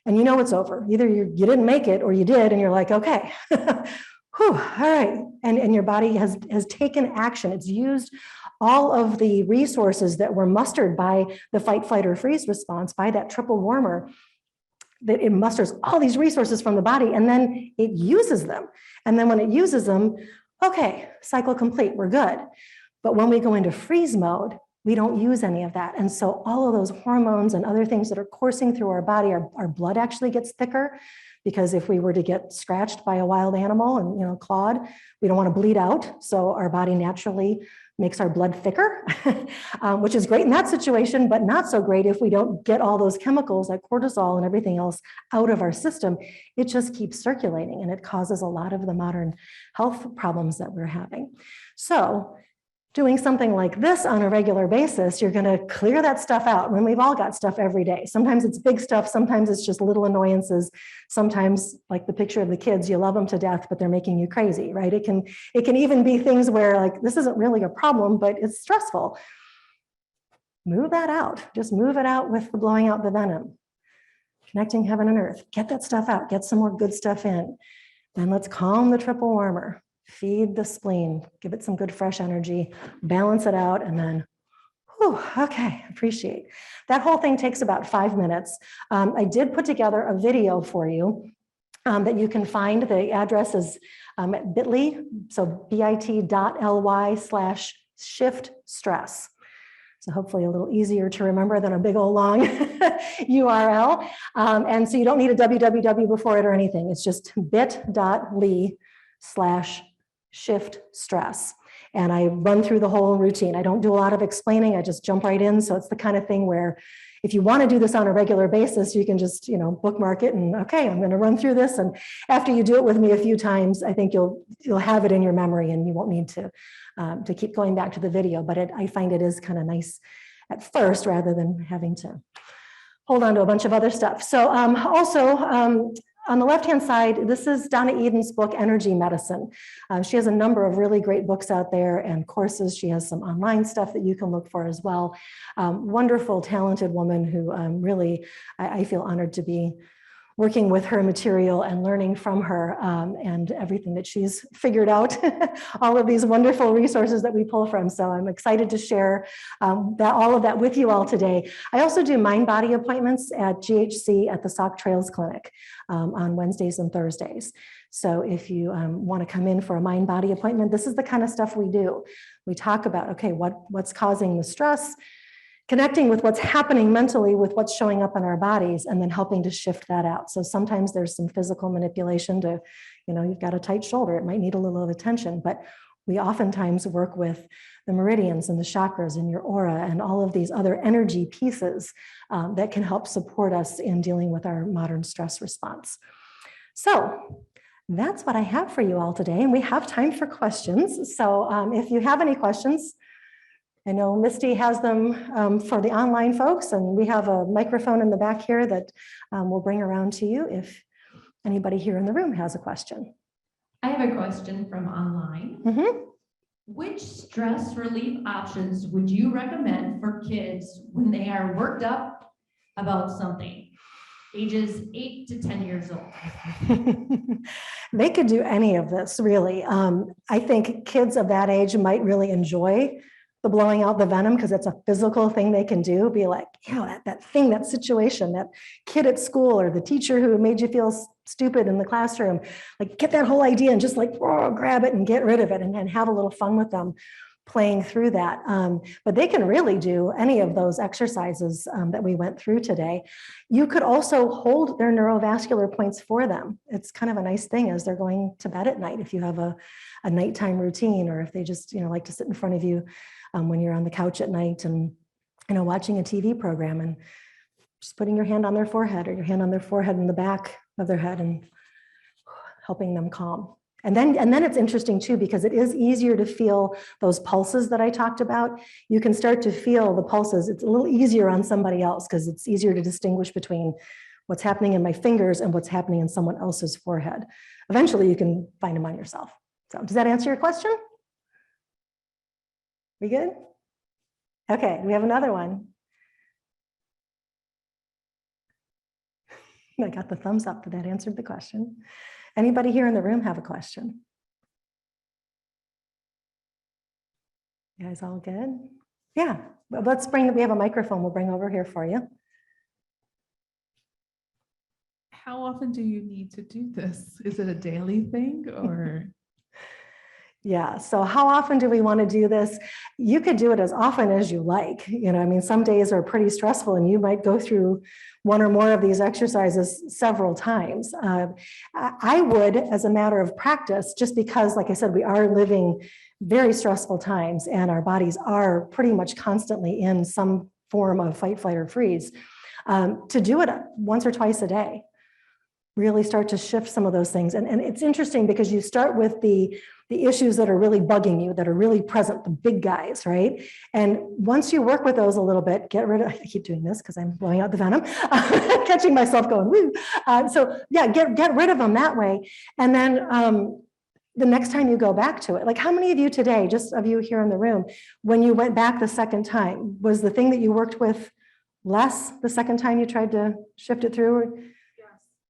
And you know it's over. Either you didn't make it or you did, and you're like, okay, whew, all right. And your body has taken action. It's used all of the resources that were mustered by the fight, flight, or freeze response, by that triple warmer, that it musters all these resources from the body and then it uses them. And then when it uses them, okay, cycle complete, we're good. But when we go into freeze mode, we don't use any of that. And so all of those hormones and other things that are coursing through our body, our blood actually gets thicker, because if we were to get scratched by a wild animal and clawed, we don't want to bleed out. So our body naturally makes our blood thicker, which is great in that situation, but not so great if we don't get all those chemicals like cortisol and everything else out of our system. It just keeps circulating and it causes a lot of the modern health problems that we're having. So doing something like this on a regular basis, you're going to clear that stuff out. When we've all got stuff every day. Sometimes it's big stuff. Sometimes it's just little annoyances. Sometimes, like the picture of the kids, you love them to death, but they're making you crazy, right? It can even be things where like, this isn't really a problem, but it's stressful. Move that out. Just move it out with the blowing out the venom. Connecting heaven and earth. Get that stuff out. Get some more good stuff in. Then let's calm the triple warmer. Feed the spleen, give it some good fresh energy, balance it out, and then, whew, okay, appreciate. That whole thing takes about 5 minutes. I did put together a video for you that you can find. The address is at bit.ly, so bit.ly/shift stress. So hopefully a little easier to remember than a big old long URL. And so you don't need a www before it or anything. It's just bit.ly/shift stress. And I run through the whole routine. I don't do a lot of explaining. I just jump right in. So it's the kind of thing where if you want to do this on a regular basis, you can just, bookmark it and okay, I'm going to run through this. And after you do it with me a few times, I think you'll have it in your memory and you won't need to keep going back to the video. But I find it is kind of nice at first rather than having to hold on to a bunch of other stuff. So on the left-hand side, this is Donna Eden's book, Energy Medicine. She has a number of really great books out there and courses. She has some online stuff that you can look for as well. Wonderful, talented woman who really, I feel honored to be working with her material and learning from her and everything that she's figured out, all of these wonderful resources that we pull from. So I'm excited to share all of that with you all today. I also do mind-body appointments at GHC at the Sauk Trails Clinic on Wednesdays and Thursdays. So if you want to come in for a mind-body appointment, this is the kind of stuff we do. We talk about, okay, what's causing the stress, connecting with what's happening mentally with what's showing up in our bodies and then helping to shift that out. So sometimes there's some physical manipulation to, you've got a tight shoulder, it might need a little attention, but we oftentimes work with the meridians and the chakras and your aura and all of these other energy pieces that can help support us in dealing with our modern stress response. So that's what I have for you all today. And we have time for questions. So if you have any questions, I know Misty has them for the online folks, and we have a microphone in the back here that we'll bring around to you if anybody here in the room has a question. I have a question from online. Mm-hmm. Which stress relief options would you recommend for kids when they are worked up about something? Ages 8 to 10 years old. They could do any of this, really. I think kids of that age might really enjoy the blowing out the venom because it's a physical thing they can do. Be like, that thing, that situation, that kid at school or the teacher who made you feel stupid in the classroom, like get that whole idea and just like grab it and get rid of it and have a little fun with them playing through that. But they can really do any of those exercises that we went through today. You could also hold their neurovascular points for them. It's kind of a nice thing as they're going to bed at night. If you have a nighttime routine, or if they just like to sit in front of you when you're on the couch at night and watching a TV program and just putting your hand on their forehead or your hand on their forehead in the back of their head and helping them calm. And then it's interesting too, because it is easier to feel those pulses that I talked about. You can start to feel the pulses. It's a little easier on somebody else because it's easier to distinguish between what's happening in my fingers and what's happening in someone else's forehead. Eventually you can find them on yourself. So does that answer your question? We good? Okay, we have another one. I got the thumbs up, but that answered the question. Anybody here in the room have a question? You guys all good? Yeah, we have a microphone we'll bring over here for you. how often do you need to do this? Is it a daily thing or? Yeah. So how often do we want to do this? You could do it as often as you like. I mean, some days are pretty stressful and you might go through one or more of these exercises several times. I would, as a matter of practice, just because, like I said, we are living very stressful times and our bodies are pretty much constantly in some form of fight, flight, or freeze, to do it once or twice a day. Really start to shift some of those things. And it's interesting because you start with the issues that are really bugging you, that are really present, the big guys, right? And once you work with those a little bit, get rid of, I keep doing this because I'm blowing out the venom, catching myself going, woo. So yeah, get rid of them that way. And then the next time you go back to it, like how many of you today, just of you here in the room, when you went back the second time, was the thing that you worked with less the second time you tried to shift it through?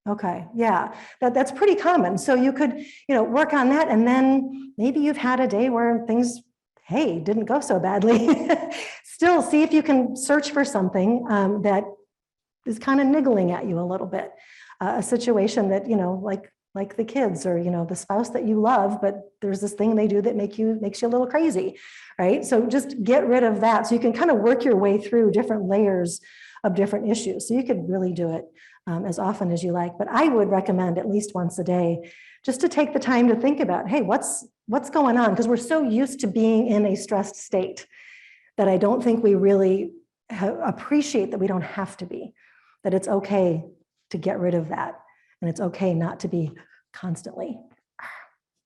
Okay, yeah, that's pretty common. So you could, work on that, and then maybe you've had a day where things, hey, didn't go so badly. Still, see if you can search for something that is kind of niggling at you a little bit. A situation that, like the kids or, the spouse that you love, but there's this thing they do that makes you a little crazy, right? So just get rid of that. So you can kind of work your way through different layers of different issues. So you could really do it as often as you like, but I would recommend at least once a day, just to take the time to think about, hey, what's going on? Because we're so used to being in a stressed state that I don't think we really appreciate that we don't have to be, that it's okay to get rid of that. And it's okay not to be constantly.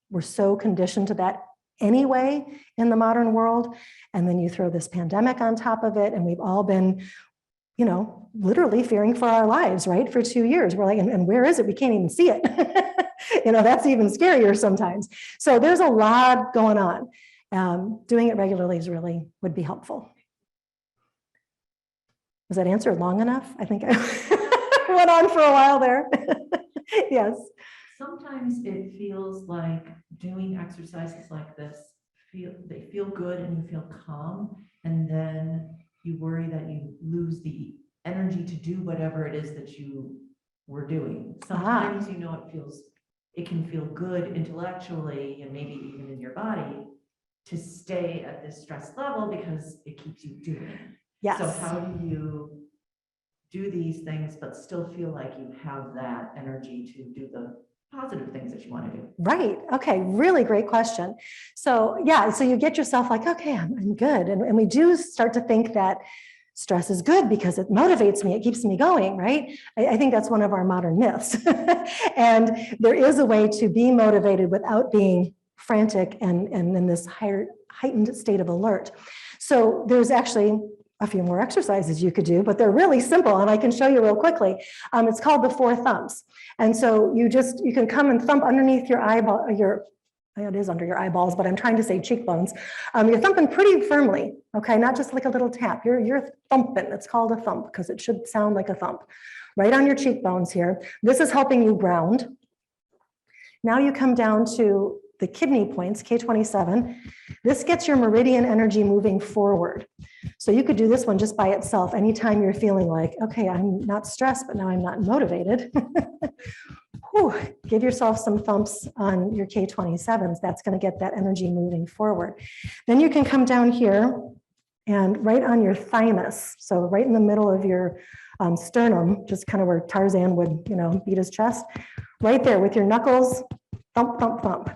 We're so conditioned to that anyway in the modern world. And then you throw this pandemic on top of it, and we've all been literally fearing for our lives, right? For 2 years. We're like, and where is it? We can't even see it. That's even scarier sometimes. So there's a lot going on. Doing it regularly would be helpful. Was that answer long enough? I think I went on for a while there. Yes. Sometimes it feels like doing exercises like this, they feel good and you feel calm, and then you worry that you lose the energy to do whatever it is that you were doing. Sometimes, it can feel good intellectually and maybe even in your body to stay at this stress level because it keeps you doing. Yes. So how do you do these things but still feel like you have that energy to do the positive things that you want to do? Right. Okay. Really great question. So yeah, so you get yourself like, okay, I'm good. And we do start to think that stress is good because it motivates me. It keeps me going, right? I think that's one of our modern myths. And there is a way to be motivated without being frantic and in this heightened state of alert. So there's actually a few more exercises you could do, but they're really simple and I can show you real quickly. It's called the 4 thumps. And so you can come and thump underneath your eyeball, it is under your eyeballs, but I'm trying to say cheekbones. You're thumping pretty firmly, okay? Not just like a little tap, you're thumping. It's called a thump because it should sound like a thump. Right on your cheekbones here. This is helping you ground. Now you come down to the kidney points, K27. This gets your meridian energy moving forward. So you could do this one just by itself anytime you're feeling like, okay, I'm not stressed, but now I'm not motivated. Whew, give yourself some thumps on your K27s. That's going to get that energy moving forward. Then you can come down here and right on your thymus. So right in the middle of your sternum, just kind of where Tarzan would, beat his chest. Right there with your knuckles, thump, thump, thump.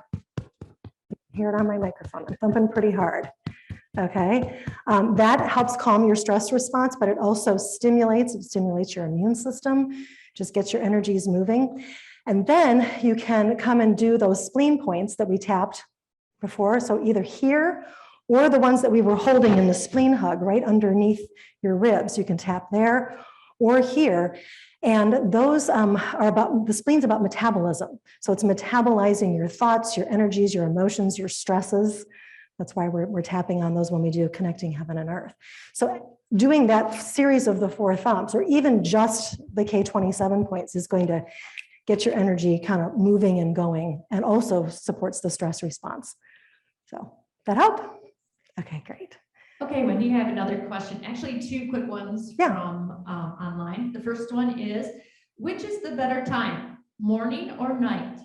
Hear it on my microphone. I'm thumping pretty hard. Okay, that helps calm your stress response, but it also stimulates your immune system, just gets your energies moving. And then you can come and do those spleen points that we tapped before. So either here or the ones that we were holding in the spleen hug right underneath your ribs. You can tap there or here. And those the spleen's about metabolism. So it's metabolizing your thoughts, your energies, your emotions, your stresses. That's why we're tapping on those when we do connecting heaven and earth. So doing that series of the 4 thumps, or even just the K27 points, is going to get your energy kind of moving and going, and also supports the stress response. So that help? Okay, great. Okay, Wendy, I have another question. Actually, 2 quick ones Yeah. from online. The first one is, Which is the better time, morning or night?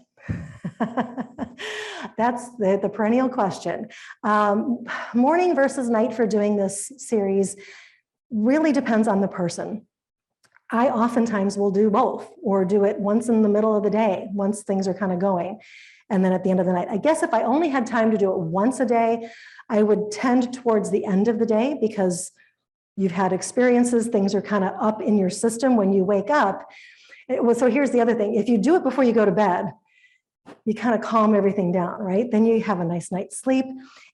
That's the perennial question. Morning versus night for doing this series really depends on the person. I oftentimes will do both, or do it once in the middle of the day, once things are kind of going, and then at the end of the night. I guess if I only had time to do it once a day, I would tend towards the end of the day, because you've had experiences, things are kind of up in your system when you wake up. So here's the other thing. If you do it before you go to bed, you kind of calm everything down, right? Then you have a nice night's sleep.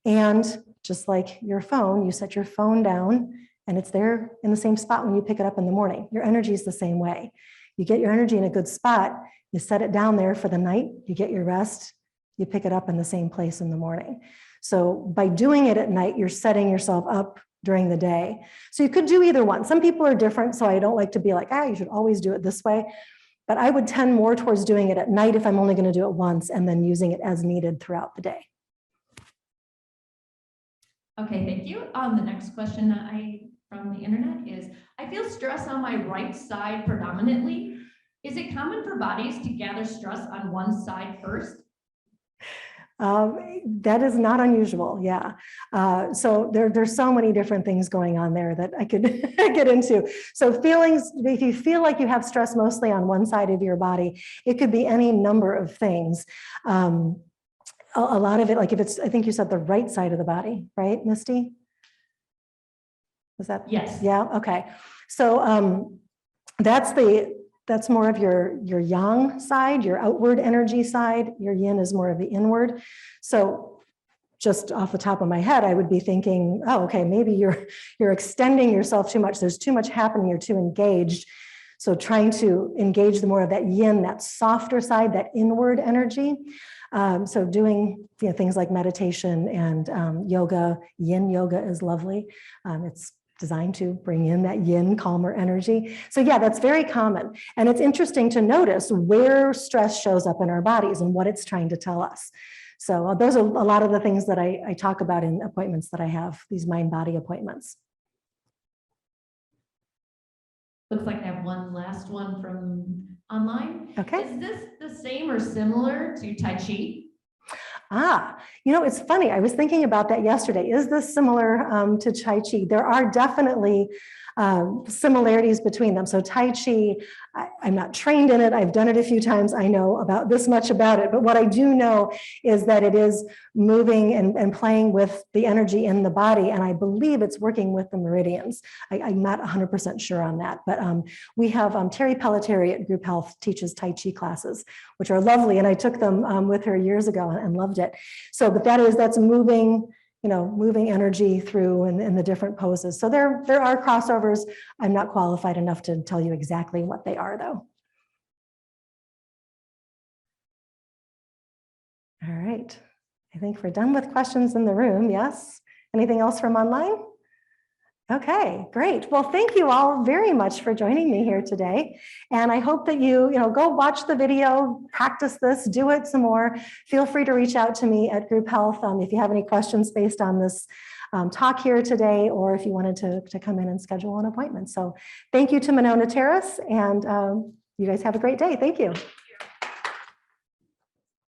And just like your phone, you set your phone down and it's there in the same spot when you pick it up in the morning. Your energy is the same way. You get your energy in a good spot, you set it down there for the night, you get your rest, you pick it up in the same place in the morning. So by doing it at night, you're setting yourself up during the day. So you could do either one. Some people are different, so I don't like to be like, you should always do it this way. But I would tend more towards doing it at night if I'm only going to do it once, and then using it as needed throughout the day. Okay, thank you. The next question from the internet is, I feel stress on my right side predominantly. Is it common for bodies to gather stress on one side first? That is not unusual, yeah. So there's so many different things going on there that I could get into. So feelings, if you feel like you have stress mostly on one side of your body, it could be any number of things. A lot of it, like if it's, I think you said the right side of the body, right, Misty? Was that? Yes. Yeah, okay. So that's more of your yang side, your outward energy side. Your yin is more of the inward. So just off the top of my head, I would be thinking, oh, okay, maybe you're extending yourself too much. There's too much happening. You're too engaged. So trying to engage the more of that yin, that softer side, that inward energy. So doing things like meditation and yoga. Yin yoga is lovely. It's designed to bring in that yin, calmer energy. So yeah, that's very common. And it's interesting to notice where stress shows up in our bodies and what it's trying to tell us. So those are a lot of the things that I talk about in appointments that I have, these mind-body appointments. Looks like I have one last one from online. Okay. Is this the same or similar to Tai Chi? It's funny. I was thinking about that yesterday. Is this similar to Tai Chi? There are definitely similarities between them. So Tai Chi, I'm not trained in it. I've done it a few times. I know about this much about it. But what I do know is that it is moving and playing with the energy in the body. And I believe it's working with the meridians. I'm not 100% sure on that. But we have Terry Pelletieri at Group Health teaches Tai Chi classes, which are lovely. And I took them with her years ago and loved it. So, but that's moving, moving energy through in the different poses. So there are crossovers. I'm not qualified enough to tell you exactly what they are, though. All right. I think we're done with questions in the room. Yes. Anything else from online? Okay, great. Well, thank you all very much for joining me here today. And I hope that you go watch the video, practice this, do it some more. Feel free to reach out to me at Group Health if you have any questions based on this talk here today, or if you wanted to come in and schedule an appointment. So thank you to Monona Terrace, and you guys have a great day. Thank you.